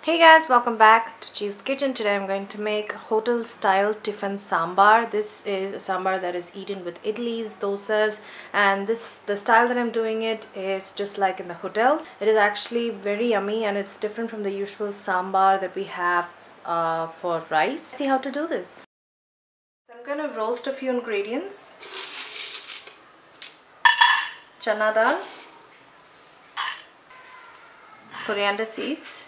Hey guys, welcome back to Cheese Kitchen. Today I'm going to make hotel style Tiffan Sambar. This is a sambar that is eaten with idlis, dosas, and the style that I'm doing it is just like in the hotels. It is actually very yummy and it's different from the usual sambar that we have for rice. Let's see how to do this. I'm going to roast a few ingredients. Chana dal, coriander seeds,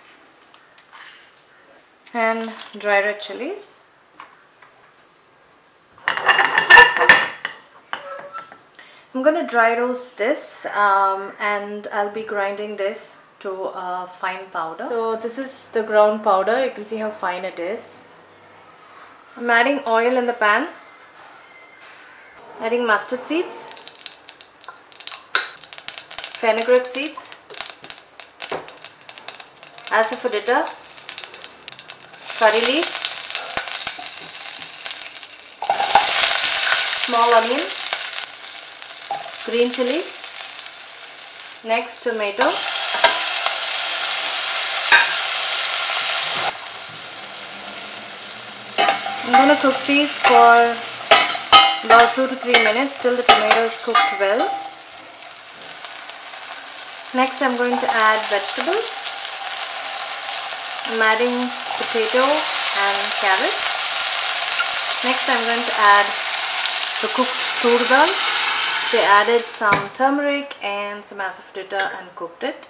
and dry red chilies. I'm going to dry roast this and I'll be grinding this to a fine powder. So this is the ground powder. You can see how fine it is. I'm adding oil in the pan. Adding mustard seeds, fenugreek seeds, Asafoetida, curry leaves, small onion, green chilli, next tomato, I'm going to cook these for about 2 to 3 minutes till the tomato is cooked well. Next I'm going to add vegetables. I'm adding potato and carrot. Next I'm going to add the cooked tur dal. They added some turmeric and some asafoetida and cooked it.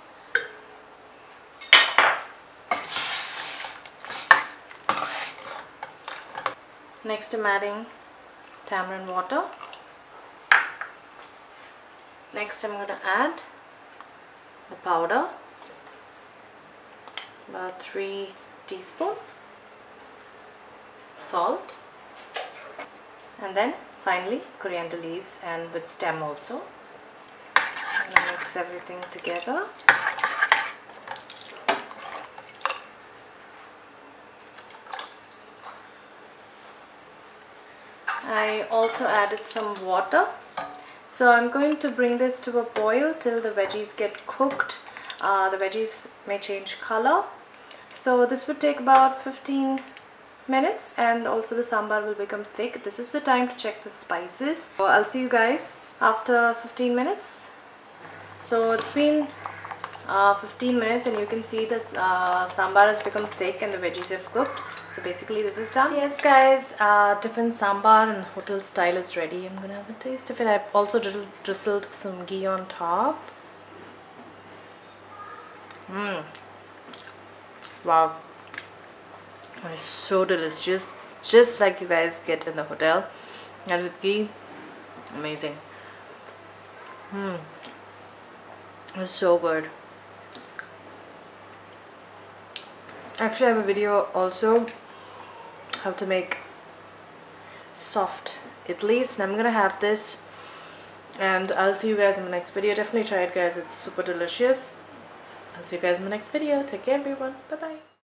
Next I'm adding tamarind water. Next I'm going to add the powder, about 3 teaspoons, salt, and then finally coriander leaves and with stem also. I'm going to mix everything together. I also added some water. So I'm going to bring this to a boil till the veggies get cooked. The veggies may change color. So this would take about 15 minutes and also the sambar will become thick. This is the time to check the spices. So I'll see you guys after 15 minutes. So it's been 15 minutes and you can see the sambar has become thick and the veggies have cooked. So basically this is done. So yes guys, Tiffan Sambar in hotel style is ready. I'm gonna have a taste of it. I've also drizzled some ghee on top. Wow, it's so delicious, just like you guys get in the hotel, and with ghee, amazing. It's so good. Actually, I have a video also how to make soft idlis, and I'm gonna have this, and I'll see you guys in the next video. Definitely try it guys, it's super delicious. I'll see you guys in the next video. Take care everyone, bye bye.